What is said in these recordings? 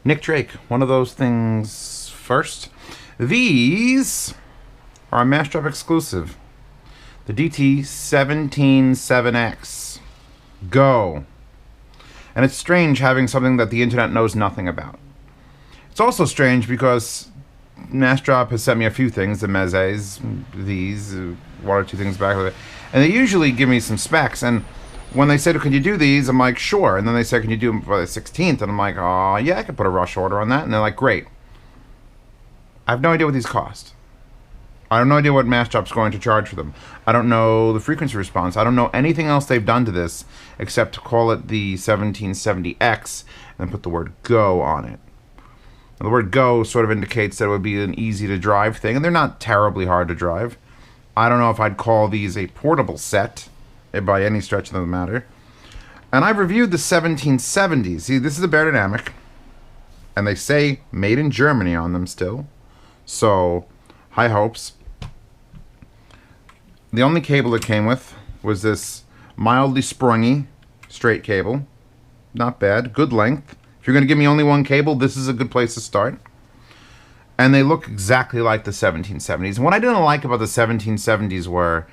Nick Drake, one of those things first. These are a Massdrop exclusive. The DT177X. Go. And it's strange having something that the internet knows nothing about. It's also strange because Massdrop has sent me a few things, the Mezzes, these, one or two things back. And they usually give me some specs. And when they said, can you do these? I'm like, sure. And then they said, can you do them for the 16th? And I'm like, oh, yeah, I could put a rush order on that. And they're like, great. I have no idea what these cost. I have no idea what Massdrop's going to charge for them. I don't know the frequency response. I don't know anything else they've done to this except to call it the 1770X and put the word go on it. Now, the word go sort of indicates that it would be an easy to drive thing, and they're not terribly hard to drive. I don't know if I'd call these a portable set by any stretch of the matter. And I've reviewed the 1770s. See, this is a BeyerDynamic, and they say made in Germany on them still. So, high hopes. The only cable it came with was this mildly sprungy straight cable. Not bad. Good length. If you're going to give me only one cable, this is a good place to start. And they look exactly like the 1770s. And what I didn't like about the 1770s were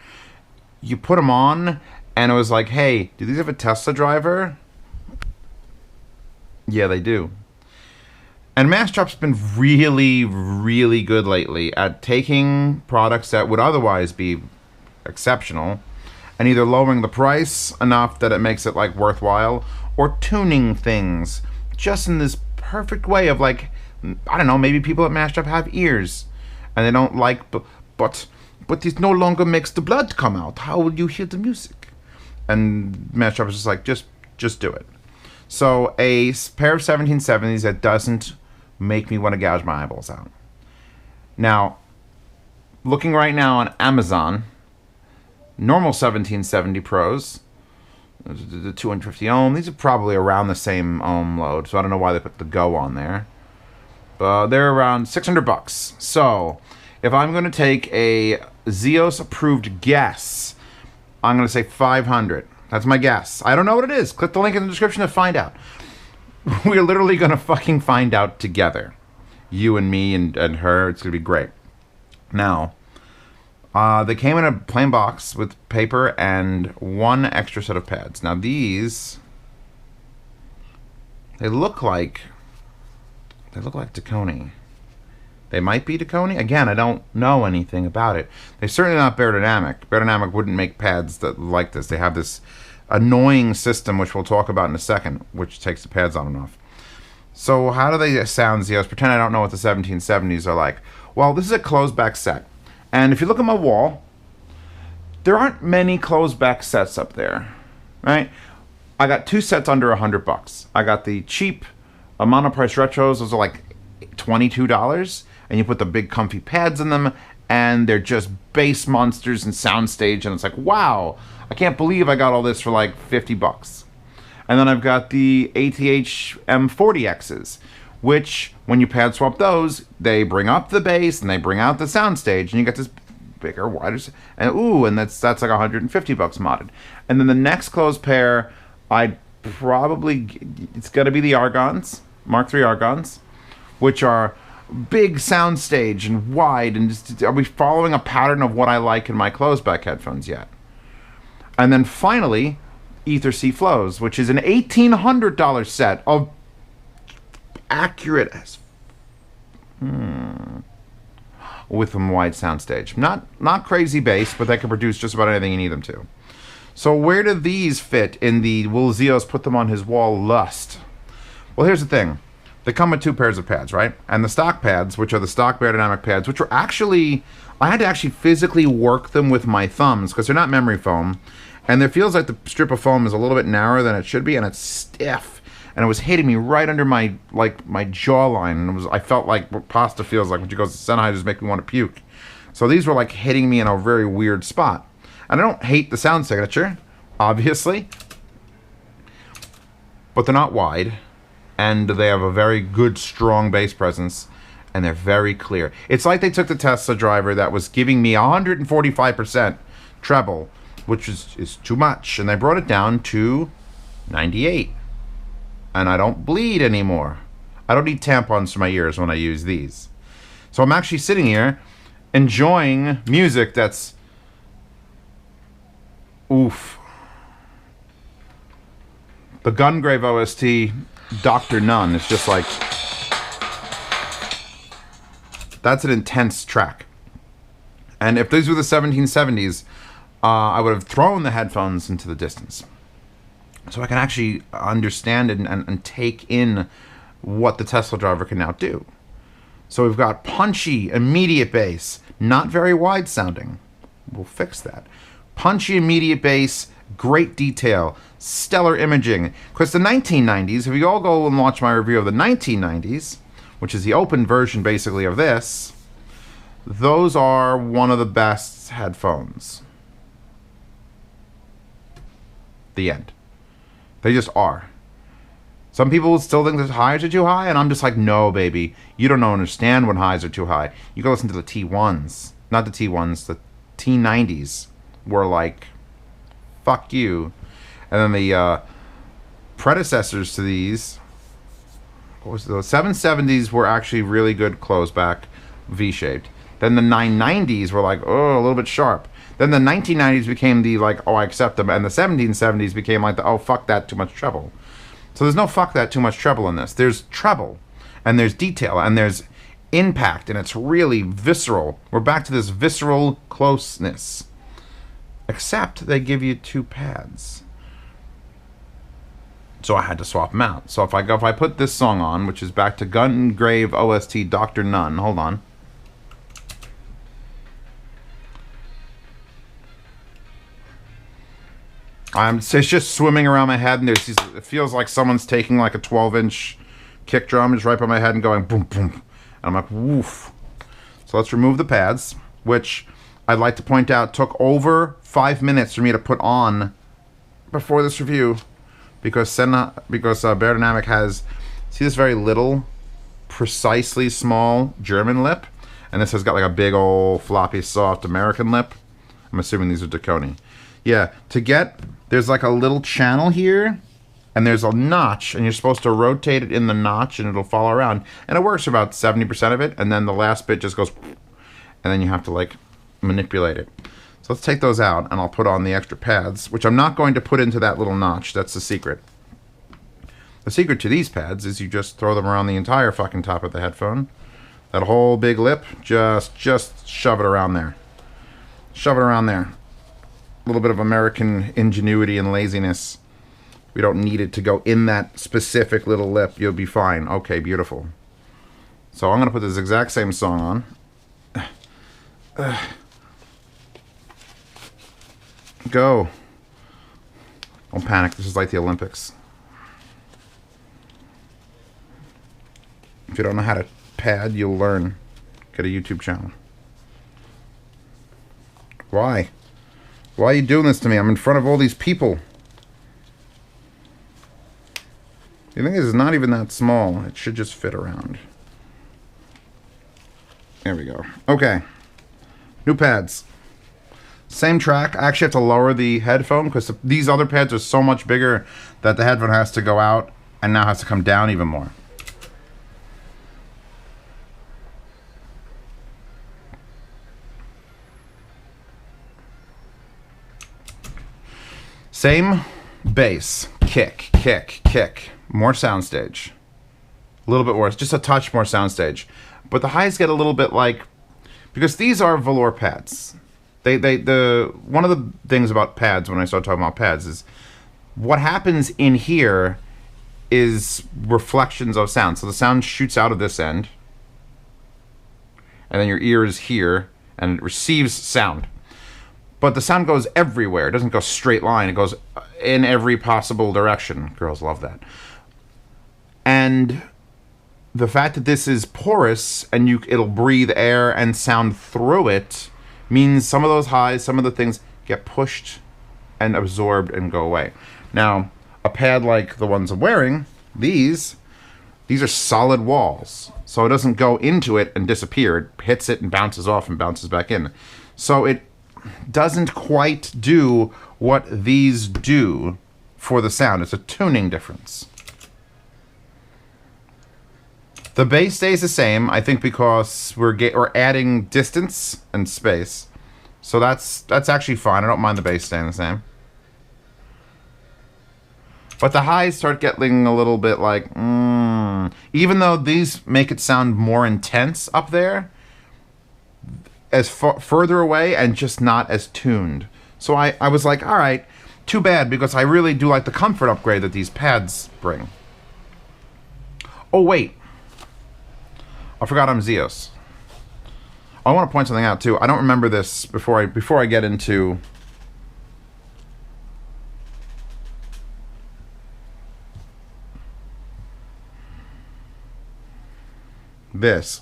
you put them on and it was like, hey, do these have a Tesla driver? Yeah, they do. And Massdrop's been really, really good lately at taking products that would otherwise be exceptional and either lowering the price enough that it makes it like worthwhile or tuning things just in this perfect way of like, I don't know, maybe people at Massdrop have ears and they don't like, but this no longer makes the blood come out. How will you hear the music? And Massdrop is just like, just do it. So a pair of 1770s that doesn't make me want to gouge my eyeballs out. Now, looking right now on Amazon, normal 1770 Pros, the 250 ohm, these are probably around the same ohm load, so I don't know why they put the go on there. But they're around $600. So, if I'm going to take a Zeos approved guess, I'm going to say 500. That's my guess. I don't know what it is. Click the link in the description to find out. We're literally going to fucking find out together. You and me and her. It's going to be great. Now, they came in a plain box with paper and one extra set of pads. Now these, they look like Tacony. They might be Tacony. Again, I don't know anything about it. They're certainly not BeyerDynamic. BeyerDynamic wouldn't make pads that like this. They have this annoying system, which we'll talk about in a second, which takes the pads on and off. So how do they sound, Zeos? Pretend I don't know what the 1770s are like. Well, this is a closed back set. And if you look at my wall, there aren't many closed back sets up there, right? I got two sets under $100. I got the cheap monoprice retros. Those are like $22, and you put the big comfy pads in them, and they're just bass monsters and soundstage, and it's like, wow, I can't believe I got all this for like $50. And then I've got the ATH M40Xs, which, when you pad swap those, they bring up the bass and they bring out the soundstage, and you get this bigger, wider, and ooh, and that's like $150 modded. And then the next closed pair, it's got to be the Argons, Mark III Argons, which are big soundstage and wide, and just, are we following a pattern of what I like in my closed back headphones yet? And then finally, Ether C Flows, which is an $1,800 set of accurate as with a wide soundstage. Not crazy bass, but they can produce just about anything you need them to. So where do these fit in the will Zeos put them on his wall lust? Well, here's the thing. They come with two pairs of pads, right? And the stock pads, which are the stock BeyerDynamic pads, which were actually, I had to actually physically work them with my thumbs because they're not memory foam. And it feels like the strip of foam is a little bit narrower than it should be, and it's stiff. And it was hitting me right under my jawline. And I felt like what pasta feels like when she goes to Sennheisers make me want to puke. So these were like hitting me in a very weird spot. And I don't hate the sound signature, obviously. But they're not wide. And they have a very good, strong bass presence. And they're very clear. It's like they took the Tesla driver that was giving me 145% treble, which is too much. And they brought it down to 98. And I don't bleed anymore. I don't need tampons for my ears when I use these. So I'm actually sitting here enjoying music that's... Oof. The Gungrave OST, Dr. None, is just like... That's an intense track. And if these were the 1770s, I would have thrown the headphones into the distance. So I can actually understand it and take in what the Tesla driver can now do. So we've got punchy, immediate bass, not very wide sounding. We'll fix that. Punchy, immediate bass, great detail, stellar imaging. Because the 1990s, if you all go and watch my review of the 1990s, which is the open version basically of this, those are one of the best headphones. The end. They just are. Some people still think that highs are too high, and I'm just like, no, baby. You don't understand when highs are too high. You go listen to the T1s. Not the T1s, the T90s were like, fuck you. And then the predecessors to these, what was the 770s were actually really good close back, V-shaped. Then the 990s were like, oh, a little bit sharp. Then the 1990s became the like, oh, I accept them. And the 1770s became like the, oh, fuck that, too much treble. So there's no fuck that, too much treble in this. There's treble, and there's detail, and there's impact, and it's really visceral. We're back to this visceral closeness. Except they give you two pads. So I had to swap them out. So if I put this song on, which is back to Gungrave OST Dr. None. Hold on. It's just swimming around my head, and there's these, it feels like someone's taking like a 12-inch kick drum just right by my head and going boom, boom. And I'm like, woof. So let's remove the pads, which I'd like to point out took over 5 minutes for me to put on before this review. Because BeyerDynamic has, see this very little, precisely small German lip? And this has got like a big old floppy soft American lip. I'm assuming these are Dakoni. Yeah, to get, there's like a little channel here, and there's a notch, and you're supposed to rotate it in the notch, and it'll fall around. And it works for about 70% of it, and then the last bit just goes, and then you have to like manipulate it. So let's take those out, and I'll put on the extra pads, which I'm not going to put into that little notch. That's the secret. The secret to these pads is you just throw them around the entire fucking top of the headphone. That whole big lip, just shove it around there. Shove it around there. A little bit of American ingenuity and laziness. We don't need it to go in that specific little lip. You'll be fine. Okay, beautiful. So I'm going to put this exact same song on. Go. Don't panic. This is like the Olympics. If you don't know how to pad, you'll learn. Get a YouTube channel. Why? Why are you doing this to me? I'm in front of all these people. You think this is not even that small? It should just fit around. There we go. Okay. New pads. Same track. I actually have to lower the headphone because these other pads are so much bigger that the headphone has to go out and now has to come down even more. Same bass. Kick, kick, kick. More soundstage. A little bit worse. Just a touch more soundstage. But the highs get a little bit like... Because these are velour pads. One of the things about pads when I start talking about pads is what happens in here is reflections of sound. So the sound shoots out of this end, and then your ear is here, and it receives sound. But the sound goes everywhere. It doesn't go straight line. It goes in every possible direction. Girls love that. And the fact that this is porous and it'll breathe air and sound through it means some of those highs, some of the things get pushed and absorbed and go away. Now, a pad like the ones I'm wearing, these are solid walls. So it doesn't go into it and disappear. It hits it and bounces off and bounces back in. So it doesn't quite do what these do for the sound. It's a tuning difference. The bass stays the same, I think, because we're adding distance and space. So that's actually fine. I don't mind the bass staying the same. But the highs start getting a little bit like, even though these make it sound more intense up there, as further away and just not as tuned. So I was like, all right, too bad, because I really do like the comfort upgrade that these pads bring. Oh, wait. I forgot I'm Zeos. I want to point something out, too. I don't remember this before I get into... this.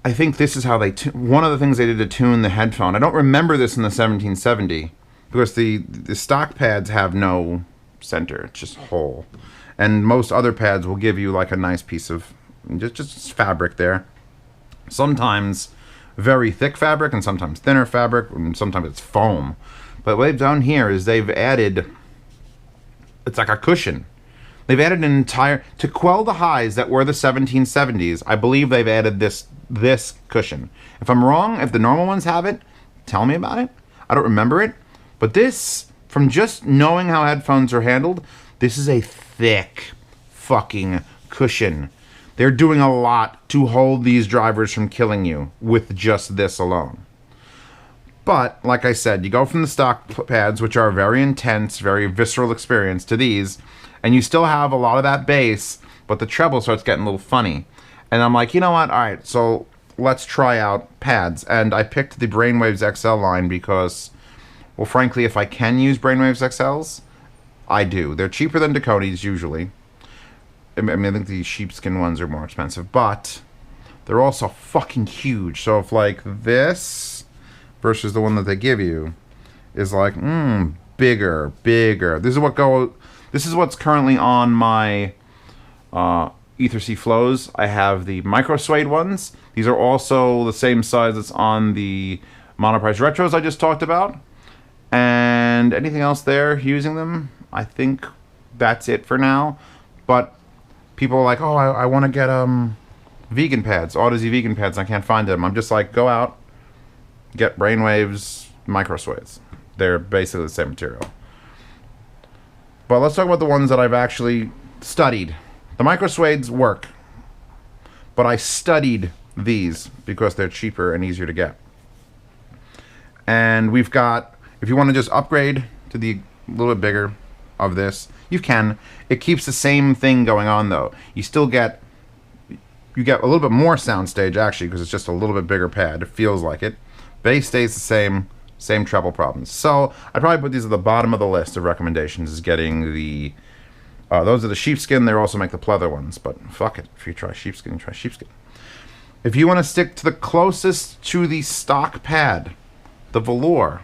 I think this is how they one of the things they did to tune the headphone. I don't remember this in the 1770 because the stock pads have no center. It's just whole. And most other pads will give you like a nice piece of just fabric there. Sometimes very thick fabric and sometimes thinner fabric and sometimes it's foam. But what they've done here is they've added, it's like a cushion. They've added an entire, to quell the highs that were the 1770s, I believe they've added this cushion. If I'm wrong, if the normal ones have it, tell me about it. I don't remember it. But this, from just knowing how headphones are handled, this is a thick fucking cushion. They're doing a lot to hold these drivers from killing you with just this alone. But, like I said, you go from the stock pads, which are very intense, very visceral experience, to these, and you still have a lot of that bass, but the treble starts getting a little funny. And I'm like, you know what? All right, so let's try out pads. And I picked the Brainwaves XL line because, well, frankly, if I can use Brainwaves XLs, I do. They're cheaper than Ducotis usually. I mean, I think the sheepskin ones are more expensive, but they're also fucking huge. So if like this versus the one that they give you is like, bigger. This is what's currently on my Ether C Flows. I have the micro suede ones. These are also the same size that's on the Monoprice Retros I just talked about. And anything else there using them? I think that's it for now. But people are like, oh, I want to get vegan pads, AutoZ vegan pads. I can't find them. I'm just like, go out, get Brainwaves micro suedes. They're basically the same material. But let's talk about the ones that I've actually studied. The micro suedes work, but I studied these because they're cheaper and easier to get. And we've got, if you want to just upgrade to the little bit bigger of this, you can. It keeps the same thing going on though. You still get, you get a little bit more soundstage actually because it's just a little bit bigger pad. It feels like it. Bass stays the same treble problems. So I'd probably put these at the bottom of the list of recommendations, is getting the, those are the sheepskin. They also make the pleather ones, but fuck it. If you try sheepskin, try sheepskin. If you want to stick to the closest to the stock pad, the velour,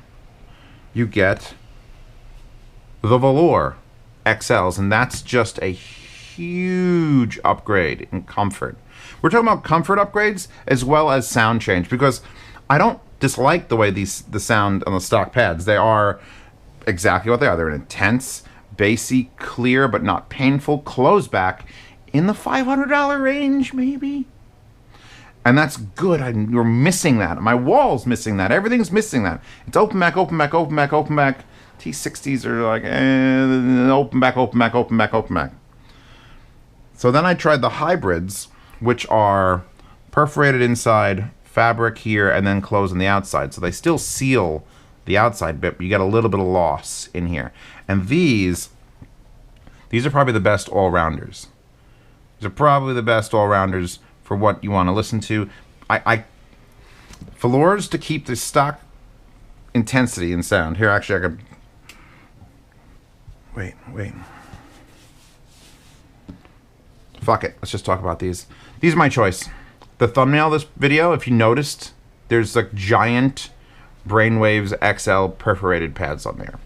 you get the velour XLs, and that's just a huge upgrade in comfort. We're talking about comfort upgrades as well as sound change, because I don't dislike the way the sound on the stock pads. They are exactly what they are. They're an intense, bassy, clear, but not painful close back in the $500 range, maybe. And that's good. You're missing that. My wall's missing that. Everything's missing that. It's open back, open back, open back, open back. T60s are like, open back, open back, open back, open back. So then I tried the hybrids, which are perforated inside, fabric here, and then close on the outside. So they still seal the outside bit, but you get a little bit of loss in here. And these are probably the best all-rounders. These are probably the best all-rounders for what you want to listen to. Velours to keep the stock intensity in sound. Here, actually, I could... Wait. Fuck it. Let's just talk about these. These are my choice. The thumbnail of this video, if you noticed, there's like giant Brainwaves XL perforated pads on there.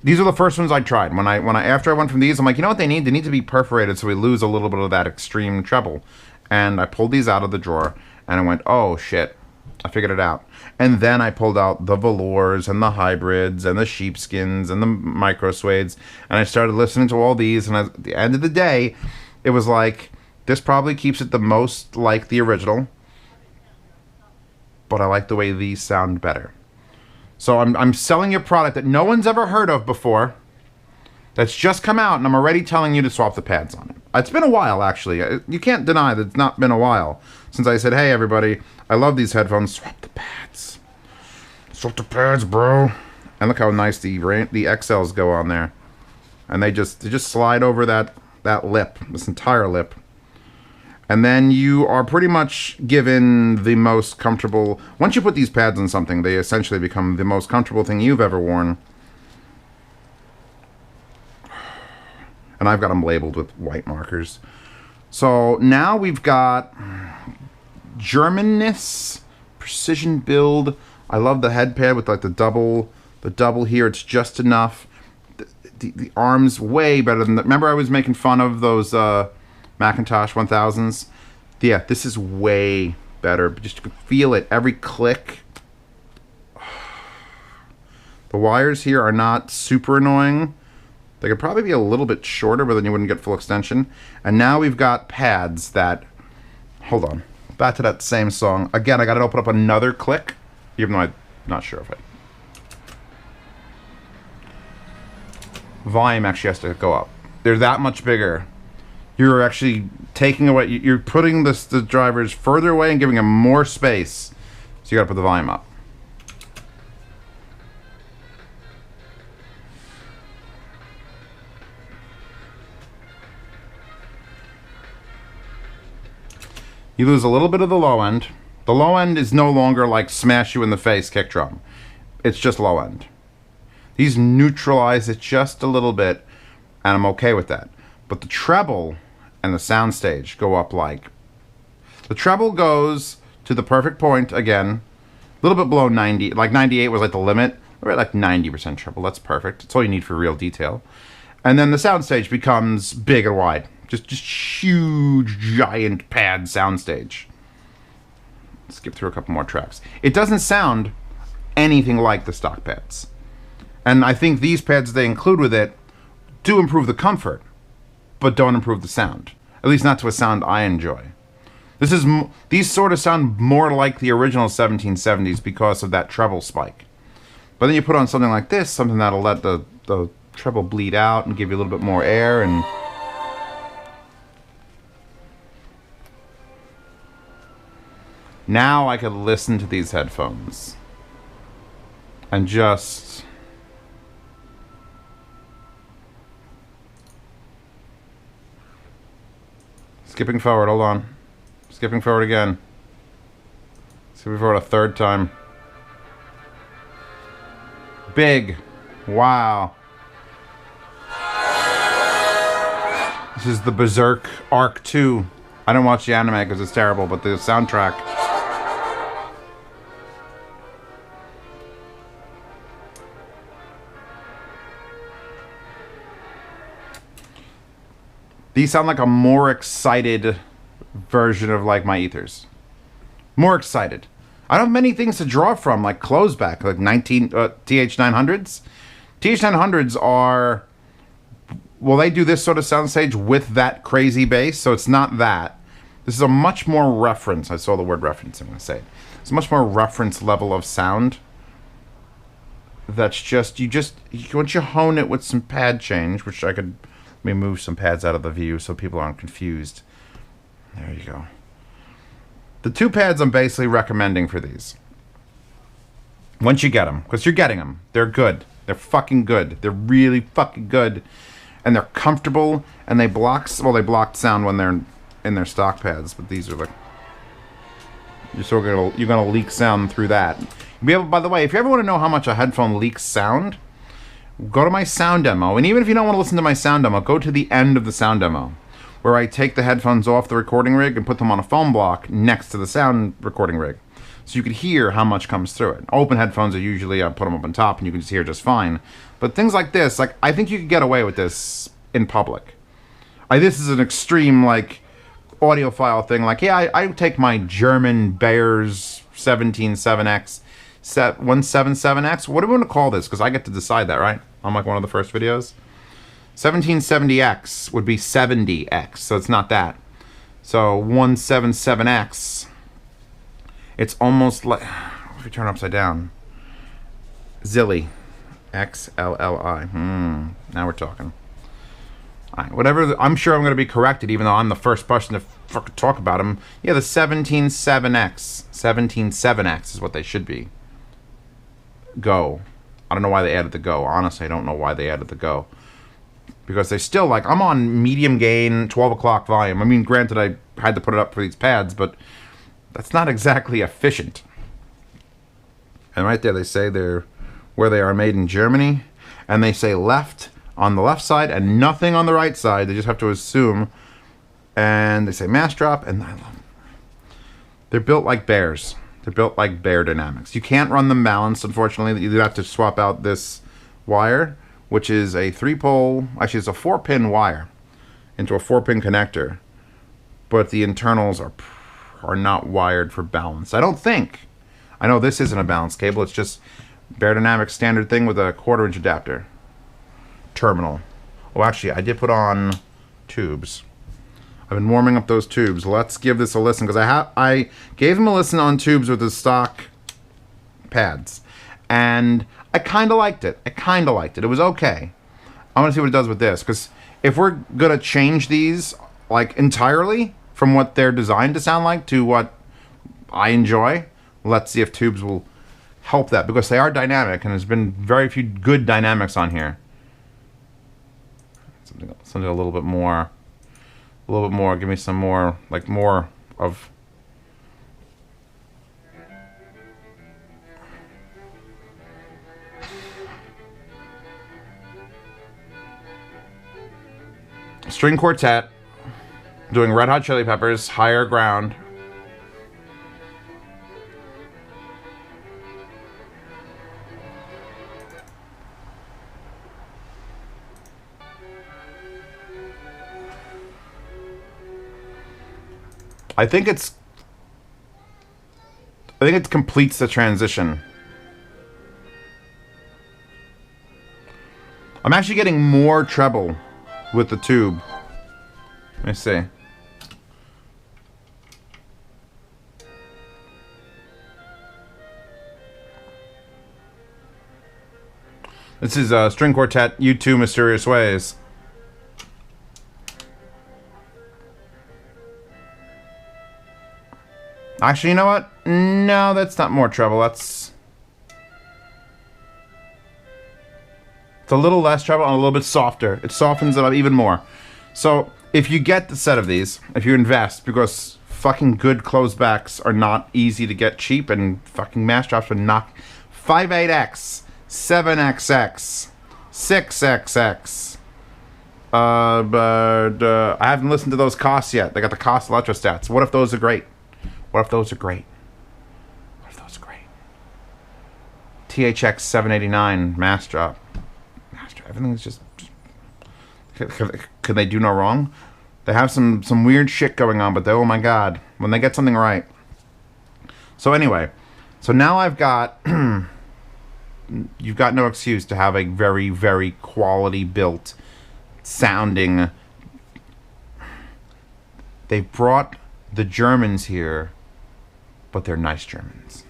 These are the first ones I tried. After I went from these, I'm like, you know what they need? They need to be perforated so we lose a little bit of that extreme treble. And I pulled these out of the drawer and I went, oh shit, I figured it out. And then I pulled out the velours and the hybrids and the sheepskins and the micro suedes, and I started listening to all these, and at the end of the day, it was like, this probably keeps it the most like the original, but I like the way these sound better. So I'm selling you a product that no one's ever heard of before, that's just come out, and I'm already telling you to swap the pads on it. It's been a while, actually. You can't deny that it's not been a while since I said, hey, everybody, I love these headphones. Swap the pads. Swap the pads, bro. And look how nice the XLs go on there. And they just slide over that lip, this entire lip. And then you are pretty much given the most comfortable... Once you put these pads on something, they essentially become the most comfortable thing you've ever worn. And I've got them labeled with white markers. So now we've got Germanness, precision build. I love the head pad with like the double here. It's just enough. The arms way better than remember I was making fun of those Macintosh 1000s. Yeah, this is way better. Just you can feel it every click. The wires here are not super annoying. They could probably be a little bit shorter, but then you wouldn't get full extension. And now we've got pads that... Hold on. Back to that same song. Again, I got to open up another click, even though I'm not sure if I... Volume actually has to go up. They're that much bigger. You're actually taking away... You're putting the drivers further away and giving them more space. So you got to put the volume up. You lose a little bit of the low end. The low end is no longer like smash you in the face kick drum. It's just low end. These neutralize it just a little bit, and I'm okay with that. But the treble and the soundstage go up like... The treble goes to the perfect point, again, a little bit below 90. Like 98 was like the limit. We're at like 90% treble. That's perfect. That's all you need for real detail. And then the soundstage becomes big and wide. Just huge, giant pad soundstage. Skip through a couple more tracks. It doesn't sound anything like the stock pads. And I think these pads they include with it do improve the comfort, but don't improve the sound. At least not to a sound I enjoy. These sort of sound more like the original 1770s because of that treble spike. But then you put on something like this, something that'll let the treble bleed out and give you a little bit more air and... Now I could listen to these headphones and just skipping forward, hold on. Skipping forward again. Skipping forward a third time. Big. Wow. This is the Berserk Arc 2. I don't watch the anime because it's terrible, but the soundtrack. These sound like a more excited version of like my ethers. More excited. I don't have many things to draw from, like closeback, like TH900s. TH900s are, well, they do this sort of soundstage with that crazy bass, so it's not that. This is a much more reference. I saw the word reference, I'm going to say it. It's a much more reference level of sound. That's just, once you hone it with some pad change, which I could... Let me move some pads out of the view so people aren't confused. There you go. The two pads I'm basically recommending for these. Once you get them, because you're getting them, they're good. They're fucking good. They're really fucking good. And they're comfortable, and they block sound when they're in their stock pads, but these are like... You're gonna leak sound through that. By the way, if you ever want to know how much a headphone leaks sound, go to my sound demo, and even if you don't want to listen to my sound demo, go to the end of the sound demo, where I take the headphones off the recording rig and put them on a foam block next to the sound recording rig, so you could hear how much comes through it. Open headphones are usually, I put them up on top and you can just hear just fine, but things like this, like, I think you could get away with this in public. This is an extreme, like, audiophile thing, like, yeah, I take my German Beyer's 177X, 177X, what do we want to call this? Because I get to decide that, right? On like one of the first videos. 1770X would be 70X, so it's not that. So 177X, it's almost like, if we turn it upside down, Zilli, XLLI. Now we're talking. All right, whatever. I'm sure I'm going to be corrected, even though I'm the first person to fucking talk about them. Yeah, the 177X. 177X is what they should be. Go. I don't know why they added the go. Honestly, I don't know why they added the go. Because they still, like, I'm on medium gain, 12 o'clock volume. I mean, granted, I had to put it up for these pads, but that's not exactly efficient. And right there, they say they're where they are made in Germany. And they say left on the left side and nothing on the right side. They just have to assume. And they say Massdrop. And they're built like bears. They're built like BeyerDynamics. You can't run them balanced, unfortunately. You have to swap out this wire, which is a 3-pole, actually it's a 4-pin wire into a 4-pin connector, but the internals are not wired for balance. I don't think. I know this isn't a balance cable. It's just BeyerDynamic standard thing with a 1/4-inch adapter terminal. Oh, actually, I did put on tubes. I've been warming up those tubes. Let's give this a listen, because I gave him a listen on tubes with the stock pads, and I kind of liked it. It was okay. I want to see what it does with this, because if we're gonna change these like entirely from what they're designed to sound like to what I enjoy, let's see if tubes will help that, because they are dynamic, and there's been very few good dynamics on here. Something a little bit more. Give me some more, like more of. String quartet, doing Red Hot Chili Peppers, Higher Ground. I think it completes the transition. I'm actually getting more treble with the tube. Let me see. This is String Quartet, U2 Mysterious Ways. Actually, you know what? No, that's not more treble. It's a little less treble and a little bit softer. It softens it up even more. So, if you get the set of these, if you invest, because fucking good closebacks are not easy to get cheap, and fucking Massdrops are not. 58X, 7XX, 6XX. But I haven't listened to those costs yet. They got the cost electrostats. What if those are great? THX 789 Massdrop. Everything's just. Could they do no wrong? They have some weird shit going on, but oh my god, when they get something right. So anyway, so now I've got. You've got no excuse to have a very, very quality built sounding. They brought the Germans here, but they're nice Germans.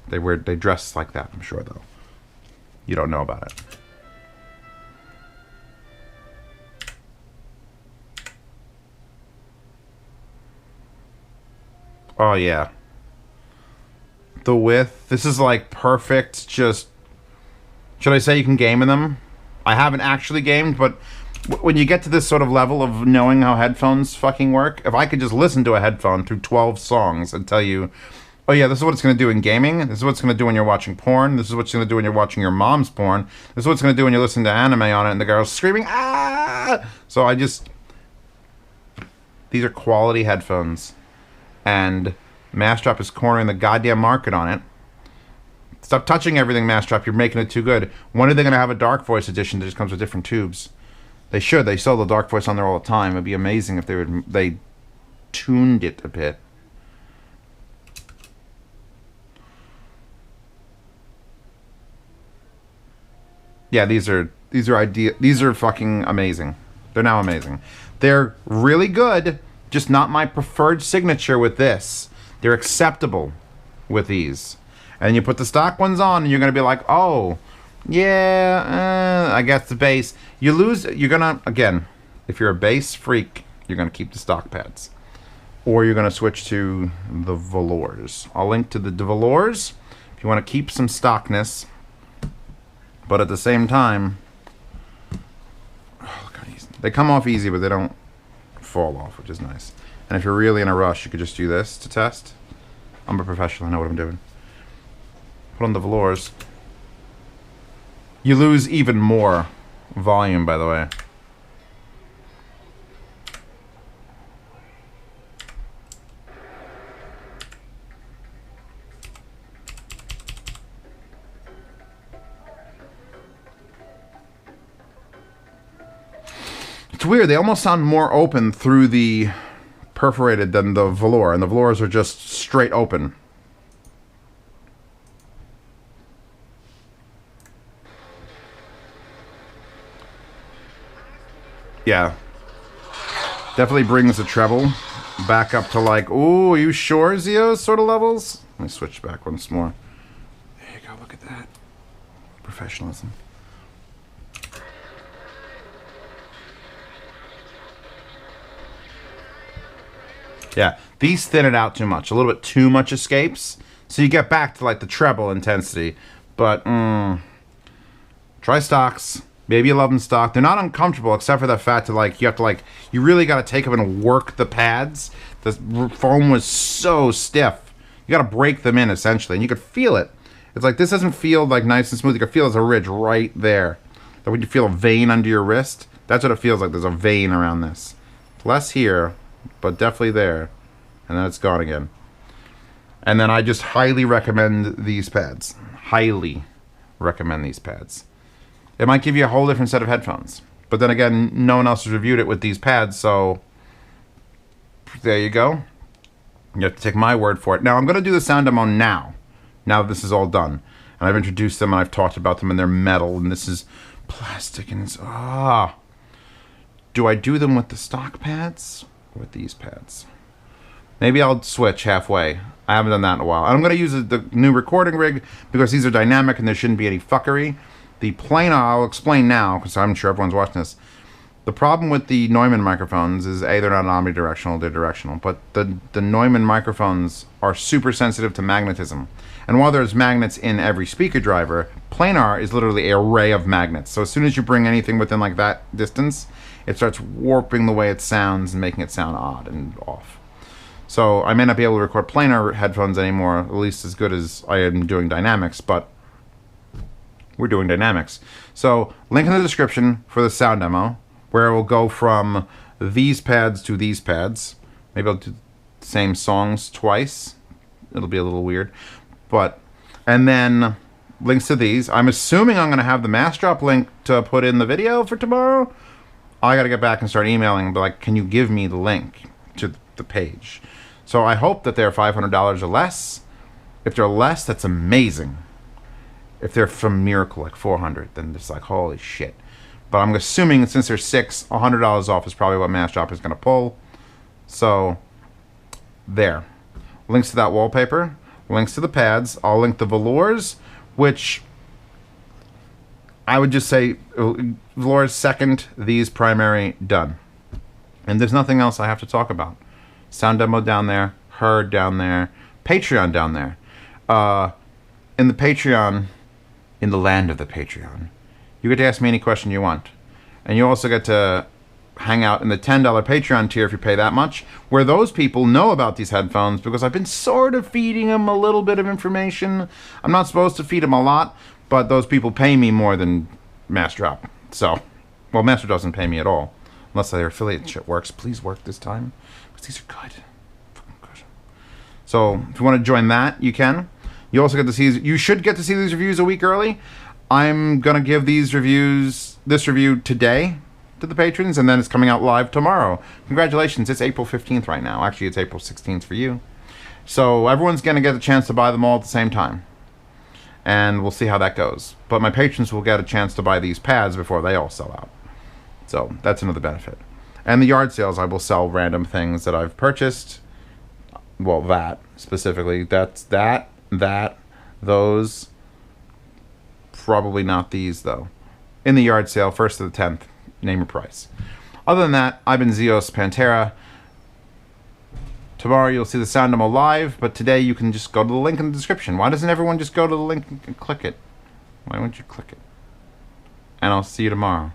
They dress like that, I'm sure, though. You don't know about it. Oh yeah. The width. This is like perfect. Just, should I say you can game in them? I haven't actually gamed, but when you get to this sort of level of knowing how headphones fucking work, if I could just listen to a headphone through 12 songs and tell you, oh yeah, this is what it's going to do in gaming, this is what it's going to do when you're watching porn, this is what it's going to do when you're watching your mom's porn, this is what it's going to do when you're listening to anime on it and the girl's screaming, ah! So I just... These are quality headphones. And Massdrop is cornering the goddamn market on it. Stop touching everything, Massdrop. You're making it too good. When are they going to have a Dark Voice edition that just comes with different tubes? They should. They sell the Dark Voice on there all the time. It'd be amazing if they tuned it a bit. Yeah, these are These are fucking amazing. They're now amazing. They're really good, just not my preferred signature with this. They're acceptable with these. And you put the stock ones on, and you're going to be like, oh, yeah, I guess the bass. You lose, you're going to, again, if you're a bass freak, you're going to keep the stock pads. Or you're going to switch to the velours. I'll link to the velours if you want to keep some stockness. But at the same time, oh, look how easy. They come off easy, but they don't fall off, which is nice. And if you're really in a rush, you could just do this to test. I'm a professional, I know what I'm doing. Put on the velours. You lose even more volume, by the way. It's weird, they almost sound more open through the perforated than the velour, and the velours are just straight open. Yeah. Definitely brings the treble back up to like, ooh, are you sure, Zio sort of levels? Let me switch back once more. There you go, look at that. Professionalism. Yeah, these thin it out too much. A little bit too much escapes. So you get back to like the treble intensity. But, try stocks. Maybe you love them stock. They're not uncomfortable except for the fact that like, you have to like, you really got to take them and work the pads. The foam was so stiff. You got to break them in essentially. And you could feel it. It's like, this doesn't feel like nice and smooth. You can feel there's a ridge right there. That when you feel a vein under your wrist, that's what it feels like. There's a vein around this. Less here, but definitely there. And then it's gone again. And then I just highly recommend these pads. Highly recommend these pads. It might give you a whole different set of headphones. But then again, no one else has reviewed it with these pads, so there you go. You have to take my word for it. Now, I'm going to do the sound demo now that this is all done. And I've introduced them, and I've talked about them, and they're metal, and this is plastic, and it's, Do I do them with the stock pads or with these pads? Maybe I'll switch halfway. I haven't done that in a while. And I'm going to use the new recording rig because these are dynamic and there shouldn't be any fuckery. The planar, I'll explain now because I'm sure everyone's watching this. The problem with the Neumann microphones is A, they're not omnidirectional, they're directional. But the Neumann microphones are super sensitive to magnetism. And while there's magnets in every speaker driver, planar is literally an array of magnets. So as soon as you bring anything within like that distance, it starts warping the way it sounds and making it sound odd and off. So I may not be able to record planar headphones anymore, at least as good as I am doing dynamics, but we're doing dynamics. So link in the description for the sound demo, where it will go from these pads to these pads. Maybe I'll do the same songs twice. It'll be a little weird. And then links to these. I'm assuming I'm going to have the Massdrop link to put in the video for tomorrow. I got to get back and start emailing and be like, can you give me the link to the page? So I hope that they're $500 or less. If they're less, that's amazing. If they're from Miracle, like 400, then it's like, holy shit. But I'm assuming since they're $100 off is probably what Massdrop is going to pull. So, there. Links to that wallpaper. Links to the pads. I'll link the velours, which I would just say velours second, these primary, done. And there's nothing else I have to talk about. Sound demo down there, Heard down there, Patreon down there. In the Patreon, in the land of the Patreon, you get to ask me any question you want. And you also get to hang out in the $10 Patreon tier if you pay that much, where those people know about these headphones because I've been sort of feeding them a little bit of information. I'm not supposed to feed them a lot, but those people pay me more than Massdrop. So, well, Massdrop doesn't pay me at all. Unless their affiliate shit works. Please work this time. Because these are good. Fucking good. So, if you want to join that, you can. You also get to see, you should get to see these reviews a week early. I'm going to give this review today to the patrons, and then it's coming out live tomorrow. Congratulations, it's April 15th right now. Actually, it's April 16th for you. So, everyone's going to get a chance to buy them all at the same time. and we'll see how that goes. But my patrons will get a chance to buy these pads before they all sell out. So that's another benefit. And the yard sales, I will sell random things that I've purchased. Well, that specifically. That's those. Probably not these, though. In the yard sale, 1st to the 10th, name your price. Other than that, I've been Zeos Pantera. Tomorrow you'll see the Sound Demo live, but today you can just go to the link in the description. Why doesn't everyone just go to the link and click it? Why won't you click it? And I'll see you tomorrow.